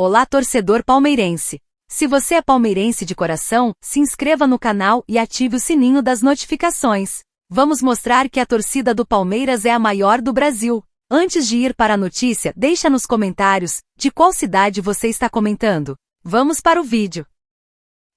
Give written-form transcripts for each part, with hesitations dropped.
Olá, torcedor palmeirense! Se você é palmeirense de coração, se inscreva no canal e ative o sininho das notificações. Vamos mostrar que a torcida do Palmeiras é a maior do Brasil. Antes de ir para a notícia, deixa nos comentários de qual cidade você está comentando. Vamos para o vídeo.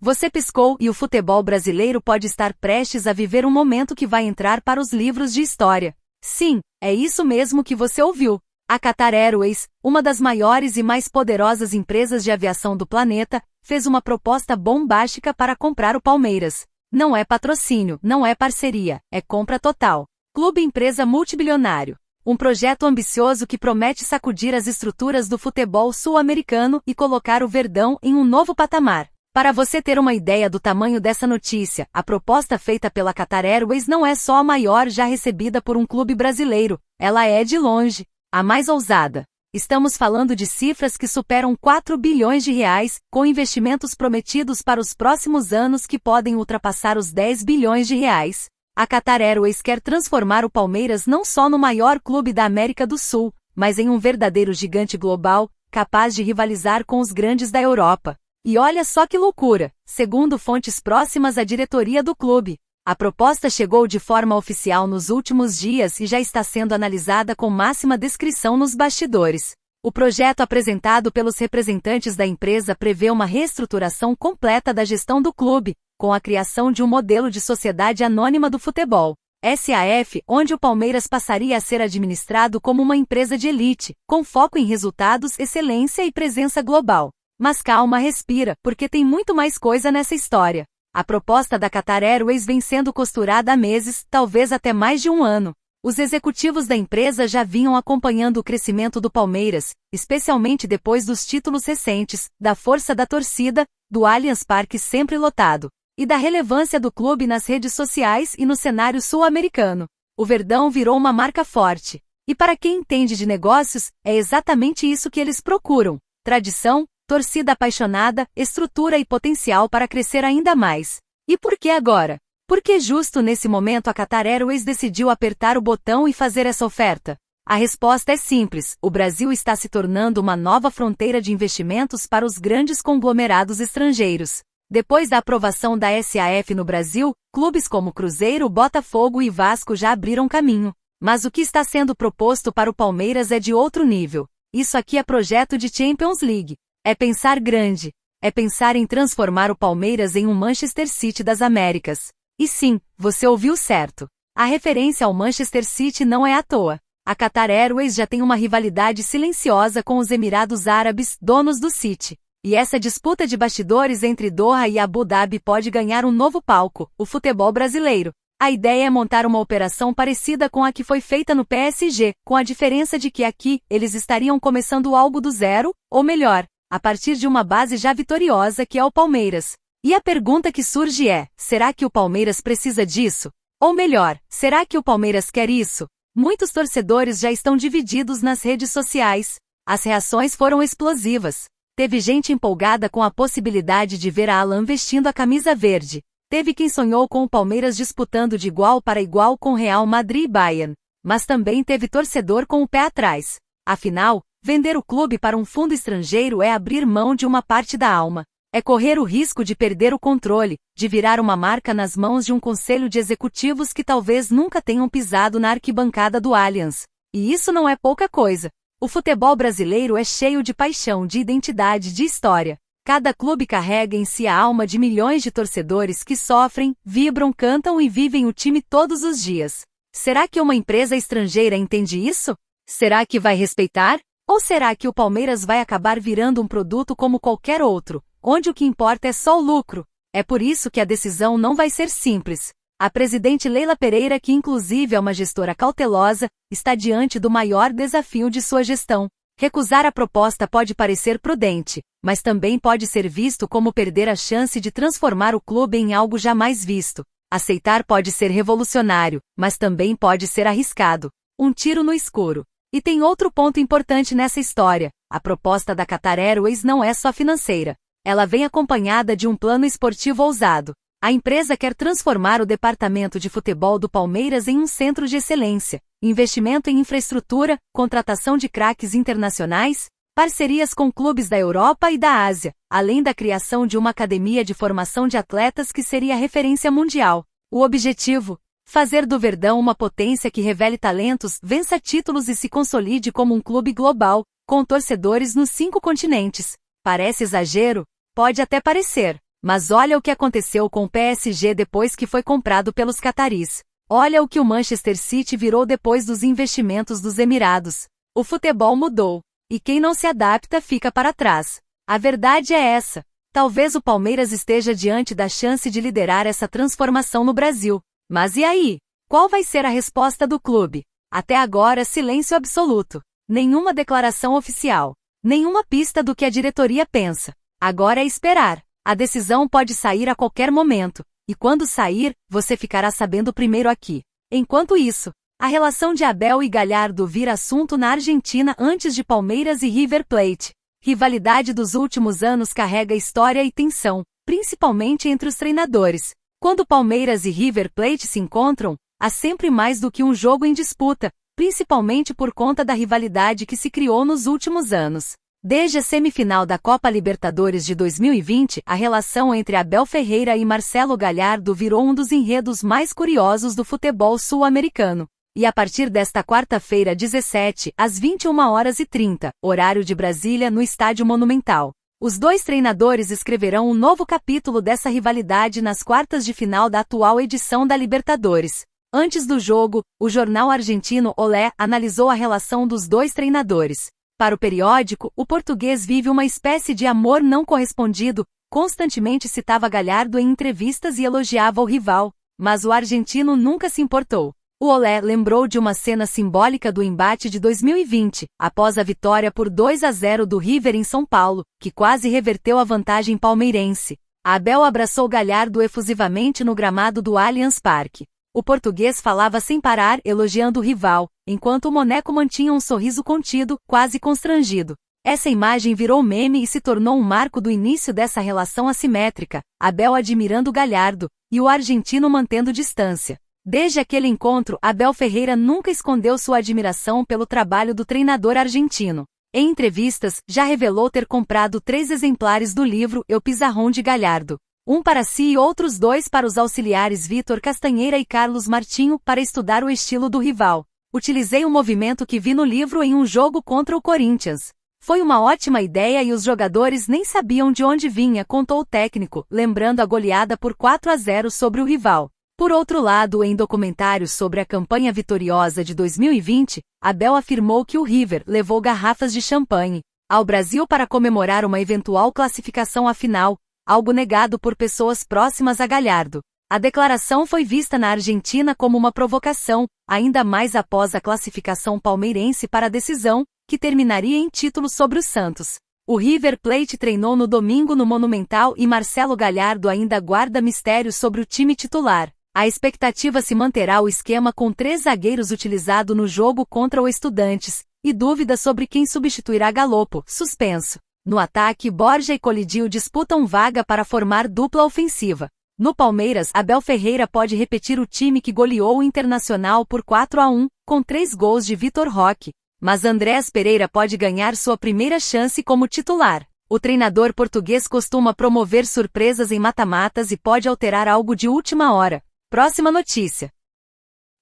Você piscou e o futebol brasileiro pode estar prestes a viver um momento que vai entrar para os livros de história. Sim, é isso mesmo que você ouviu. A Qatar Airways, uma das maiores e mais poderosas empresas de aviação do planeta, fez uma proposta bombástica para comprar o Palmeiras. Não é patrocínio, não é parceria, é compra total. Clube empresa multibilionário. Um projeto ambicioso que promete sacudir as estruturas do futebol sul-americano e colocar o Verdão em um novo patamar. Para você ter uma ideia do tamanho dessa notícia, a proposta feita pela Qatar Airways não é só a maior já recebida por um clube brasileiro, ela é de longe a mais ousada. Estamos falando de cifras que superam 4 bilhões de reais, com investimentos prometidos para os próximos anos que podem ultrapassar os 10 bilhões de reais. A Qatar Airways quer transformar o Palmeiras não só no maior clube da América do Sul, mas em um verdadeiro gigante global, capaz de rivalizar com os grandes da Europa. E olha só que loucura! Segundo fontes próximas à diretoria do clube, a proposta chegou de forma oficial nos últimos dias e já está sendo analisada com máxima discrição nos bastidores. O projeto apresentado pelos representantes da empresa prevê uma reestruturação completa da gestão do clube, com a criação de um modelo de sociedade anônima do futebol, SAF, onde o Palmeiras passaria a ser administrado como uma empresa de elite, com foco em resultados, excelência e presença global. Mas calma, respira, porque tem muito mais coisa nessa história. A proposta da Qatar Airways vem sendo costurada há meses, talvez até mais de um ano. Os executivos da empresa já vinham acompanhando o crescimento do Palmeiras, especialmente depois dos títulos recentes, da força da torcida, do Allianz Parque sempre lotado, e da relevância do clube nas redes sociais e no cenário sul-americano. O Verdão virou uma marca forte. E para quem entende de negócios, é exatamente isso que eles procuram: tradição, torcida apaixonada, estrutura e potencial para crescer ainda mais. E por que agora? Porque justo nesse momento a Qatar Airways decidiu apertar o botão e fazer essa oferta? A resposta é simples: o Brasil está se tornando uma nova fronteira de investimentos para os grandes conglomerados estrangeiros. Depois da aprovação da SAF no Brasil, clubes como Cruzeiro, Botafogo e Vasco já abriram caminho. Mas o que está sendo proposto para o Palmeiras é de outro nível. Isso aqui é projeto de Champions League. É pensar grande. É pensar em transformar o Palmeiras em um Manchester City das Américas. E sim, você ouviu certo. A referência ao Manchester City não é à toa. A Qatar Airways já tem uma rivalidade silenciosa com os Emirados Árabes, donos do City. E essa disputa de bastidores entre Doha e Abu Dhabi pode ganhar um novo palco, o futebol brasileiro. A ideia é montar uma operação parecida com a que foi feita no PSG, com a diferença de que aqui, eles estariam começando algo do zero, ou melhor, a partir de uma base já vitoriosa que é o Palmeiras. E a pergunta que surge é: será que o Palmeiras precisa disso? Ou melhor, será que o Palmeiras quer isso? Muitos torcedores já estão divididos nas redes sociais. As reações foram explosivas. Teve gente empolgada com a possibilidade de ver a Alan vestindo a camisa verde. Teve quem sonhou com o Palmeiras disputando de igual para igual com Real Madrid e Bayern. Mas também teve torcedor com o pé atrás. Afinal, vender o clube para um fundo estrangeiro é abrir mão de uma parte da alma. É correr o risco de perder o controle, de virar uma marca nas mãos de um conselho de executivos que talvez nunca tenham pisado na arquibancada do Allianz. E isso não é pouca coisa. O futebol brasileiro é cheio de paixão, de identidade, de história. Cada clube carrega em si a alma de milhões de torcedores que sofrem, vibram, cantam e vivem o time todos os dias. Será que uma empresa estrangeira entende isso? Será que vai respeitar? Ou será que o Palmeiras vai acabar virando um produto como qualquer outro, onde o que importa é só o lucro? É por isso que a decisão não vai ser simples. A presidente Leila Pereira, que inclusive é uma gestora cautelosa, está diante do maior desafio de sua gestão. Recusar a proposta pode parecer prudente, mas também pode ser visto como perder a chance de transformar o clube em algo jamais visto. Aceitar pode ser revolucionário, mas também pode ser arriscado. Um tiro no escuro. E tem outro ponto importante nessa história: a proposta da Qatar Airways não é só financeira. Ela vem acompanhada de um plano esportivo ousado. A empresa quer transformar o departamento de futebol do Palmeiras em um centro de excelência, investimento em infraestrutura, contratação de craques internacionais, parcerias com clubes da Europa e da Ásia, além da criação de uma academia de formação de atletas que seria referência mundial. O objetivo? Fazer do Verdão uma potência que revele talentos, vença títulos e se consolide como um clube global, com torcedores nos 5 continentes. Parece exagero? Pode até parecer. Mas olha o que aconteceu com o PSG depois que foi comprado pelos cataris. Olha o que o Manchester City virou depois dos investimentos dos Emirados. O futebol mudou. E quem não se adapta fica para trás. A verdade é essa. Talvez o Palmeiras esteja diante da chance de liderar essa transformação no Brasil. Mas e aí? Qual vai ser a resposta do clube? Até agora, silêncio absoluto. Nenhuma declaração oficial. Nenhuma pista do que a diretoria pensa. Agora é esperar. A decisão pode sair a qualquer momento. E quando sair, você ficará sabendo primeiro aqui. Enquanto isso, a relação de Abel e Galhardo vira assunto na Argentina antes de Palmeiras e River Plate. Rivalidade dos últimos anos carrega história e tensão, principalmente entre os treinadores. Quando Palmeiras e River Plate se encontram, há sempre mais do que um jogo em disputa, principalmente por conta da rivalidade que se criou nos últimos anos. Desde a semifinal da Copa Libertadores de 2020, a relação entre Abel Ferreira e Marcelo Galhardo virou um dos enredos mais curiosos do futebol sul-americano. E a partir desta quarta-feira 17, às 21h30, horário de Brasília, no Estádio Monumental, os dois treinadores escreverão um novo capítulo dessa rivalidade nas quartas de final da atual edição da Libertadores. Antes do jogo, o jornal argentino Olé analisou a relação dos dois treinadores. Para o periódico, o português vive uma espécie de amor não correspondido, constantemente citava Galhardo em entrevistas e elogiava o rival, mas o argentino nunca se importou. O Olé lembrou de uma cena simbólica do embate de 2020, após a vitória por 2-0 do River em São Paulo, que quase reverteu a vantagem palmeirense. Abel abraçou Galhardo efusivamente no gramado do Allianz Parque. O português falava sem parar, elogiando o rival, enquanto o moneco mantinha um sorriso contido, quase constrangido. Essa imagem virou meme e se tornou um marco do início dessa relação assimétrica, Abel admirando Galhardo, e o argentino mantendo distância. Desde aquele encontro, Abel Ferreira nunca escondeu sua admiração pelo trabalho do treinador argentino. Em entrevistas, já revelou ter comprado 3 exemplares do livro El Pizarrón de Gallardo. Um para si e outros 2 para os auxiliares Vitor Castanheira e Carlos Martinho para estudar o estilo do rival. Utilizei um movimento que vi no livro em um jogo contra o Corinthians. Foi uma ótima ideia e os jogadores nem sabiam de onde vinha, contou o técnico, lembrando a goleada por 4-0 sobre o rival. Por outro lado, em documentários sobre a campanha vitoriosa de 2020, Abel afirmou que o River levou garrafas de champanhe ao Brasil para comemorar uma eventual classificação à final, algo negado por pessoas próximas a Galhardo. A declaração foi vista na Argentina como uma provocação, ainda mais após a classificação palmeirense para a decisão, que terminaria em título sobre o Santos. O River Plate treinou no domingo no Monumental e Marcelo Galhardo ainda guarda mistério sobre o time titular. A expectativa se manterá o esquema com 3 zagueiros utilizado no jogo contra o Estudantes, e dúvidas sobre quem substituirá Galopo, suspenso. No ataque, Borja e Colidio disputam vaga para formar dupla ofensiva. No Palmeiras, Abel Ferreira pode repetir o time que goleou o Internacional por 4-1, com 3 gols de Vitor Roque. Mas Andrés Pereira pode ganhar sua primeira chance como titular. O treinador português costuma promover surpresas em mata-matas e pode alterar algo de última hora. Próxima notícia.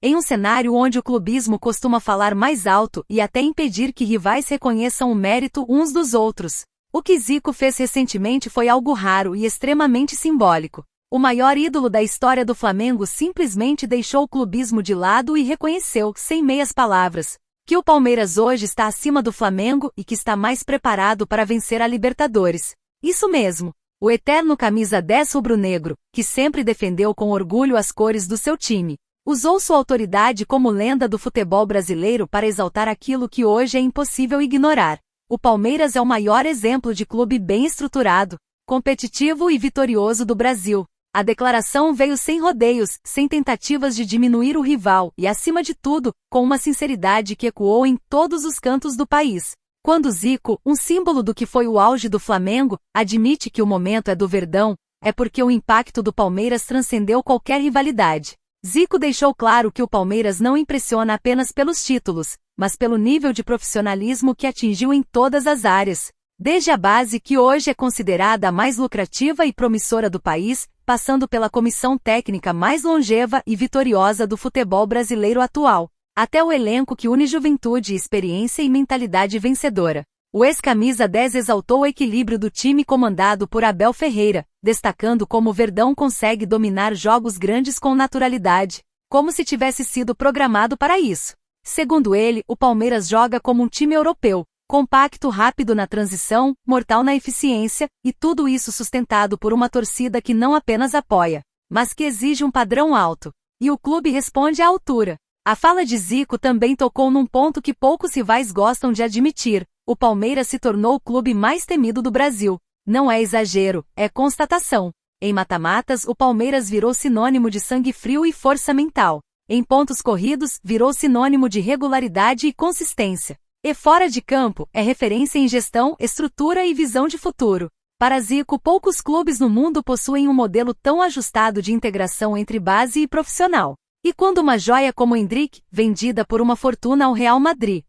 Em um cenário onde o clubismo costuma falar mais alto e até impedir que rivais reconheçam o mérito uns dos outros, o que Zico fez recentemente foi algo raro e extremamente simbólico. O maior ídolo da história do Flamengo simplesmente deixou o clubismo de lado e reconheceu, sem meias palavras, que o Palmeiras hoje está acima do Flamengo e que está mais preparado para vencer a Libertadores. Isso mesmo. O eterno camisa 10 rubro-negro, que sempre defendeu com orgulho as cores do seu time, usou sua autoridade como lenda do futebol brasileiro para exaltar aquilo que hoje é impossível ignorar. O Palmeiras é o maior exemplo de clube bem estruturado, competitivo e vitorioso do Brasil. A declaração veio sem rodeios, sem tentativas de diminuir o rival e, acima de tudo, com uma sinceridade que ecoou em todos os cantos do país. Quando Zico, um símbolo do que foi o auge do Flamengo, admite que o momento é do Verdão, é porque o impacto do Palmeiras transcendeu qualquer rivalidade. Zico deixou claro que o Palmeiras não impressiona apenas pelos títulos, mas pelo nível de profissionalismo que atingiu em todas as áreas. Desde a base, que hoje é considerada a mais lucrativa e promissora do país, passando pela comissão técnica mais longeva e vitoriosa do futebol brasileiro atual, até o elenco que une juventude, experiência e mentalidade vencedora. O ex-camisa 10 exaltou o equilíbrio do time comandado por Abel Ferreira, destacando como o Verdão consegue dominar jogos grandes com naturalidade, como se tivesse sido programado para isso. Segundo ele, o Palmeiras joga como um time europeu, compacto, rápido na transição, mortal na eficiência, e tudo isso sustentado por uma torcida que não apenas apoia, mas que exige um padrão alto. E o clube responde à altura. A fala de Zico também tocou num ponto que poucos rivais gostam de admitir: o Palmeiras se tornou o clube mais temido do Brasil. Não é exagero, é constatação. Em mata-matas, o Palmeiras virou sinônimo de sangue frio e força mental. Em pontos corridos, virou sinônimo de regularidade e consistência. E fora de campo, é referência em gestão, estrutura e visão de futuro. Para Zico, poucos clubes no mundo possuem um modelo tão ajustado de integração entre base e profissional. E quando uma joia como Endrick, vendida por uma fortuna ao Real Madrid,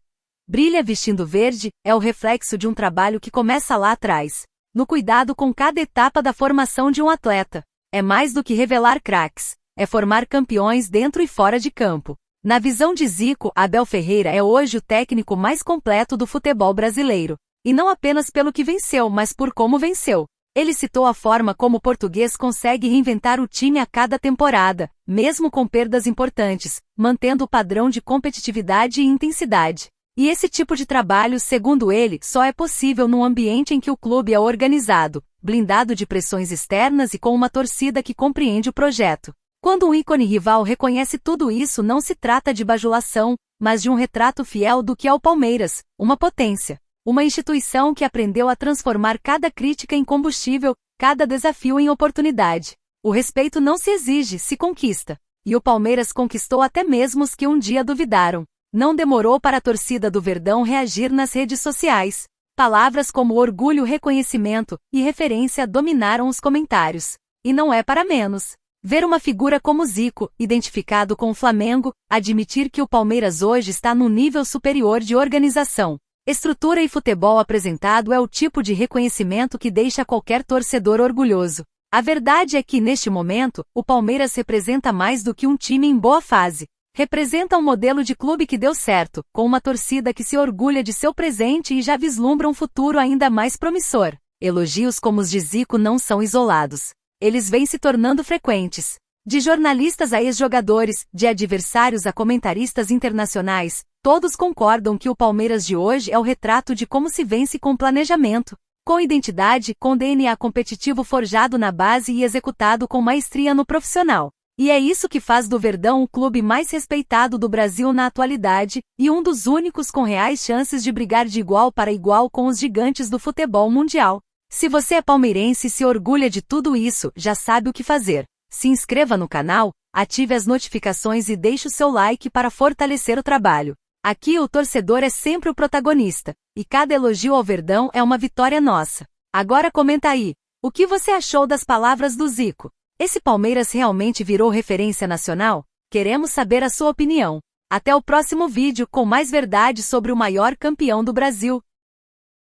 brilha vestindo verde, é o reflexo de um trabalho que começa lá atrás, no cuidado com cada etapa da formação de um atleta. É mais do que revelar craques, é formar campeões dentro e fora de campo. Na visão de Zico, Abel Ferreira é hoje o técnico mais completo do futebol brasileiro. E não apenas pelo que venceu, mas por como venceu. Ele citou a forma como o português consegue reinventar o time a cada temporada, mesmo com perdas importantes, mantendo o padrão de competitividade e intensidade. E esse tipo de trabalho, segundo ele, só é possível num ambiente em que o clube é organizado, blindado de pressões externas e com uma torcida que compreende o projeto. Quando um ícone rival reconhece tudo isso, não se trata de bajulação, mas de um retrato fiel do que é o Palmeiras, uma potência. Uma instituição que aprendeu a transformar cada crítica em combustível, cada desafio em oportunidade. O respeito não se exige, se conquista. E o Palmeiras conquistou até mesmo os que um dia duvidaram. Não demorou para a torcida do Verdão reagir nas redes sociais. Palavras como orgulho, reconhecimento e referência dominaram os comentários. E não é para menos. Ver uma figura como Zico, identificado com o Flamengo, admitir que o Palmeiras hoje está num nível superior de organização, estrutura e futebol apresentado é o tipo de reconhecimento que deixa qualquer torcedor orgulhoso. A verdade é que, neste momento, o Palmeiras representa mais do que um time em boa fase. Representa um modelo de clube que deu certo, com uma torcida que se orgulha de seu presente e já vislumbra um futuro ainda mais promissor. Elogios como os de Zico não são isolados. Eles vêm se tornando frequentes. De jornalistas a ex-jogadores, de adversários a comentaristas internacionais, todos concordam que o Palmeiras de hoje é o retrato de como se vence com planejamento, com identidade, com DNA competitivo forjado na base e executado com maestria no profissional. E é isso que faz do Verdão o clube mais respeitado do Brasil na atualidade, e um dos únicos com reais chances de brigar de igual para igual com os gigantes do futebol mundial. Se você é palmeirense e se orgulha de tudo isso, já sabe o que fazer. Se inscreva no canal, ative as notificações e deixe o seu like para fortalecer o trabalho. Aqui o torcedor é sempre o protagonista, e cada elogio ao Verdão é uma vitória nossa. Agora comenta aí, o que você achou das palavras do Zico? Esse Palmeiras realmente virou referência nacional? Queremos saber a sua opinião. Até o próximo vídeo com mais verdade sobre o maior campeão do Brasil.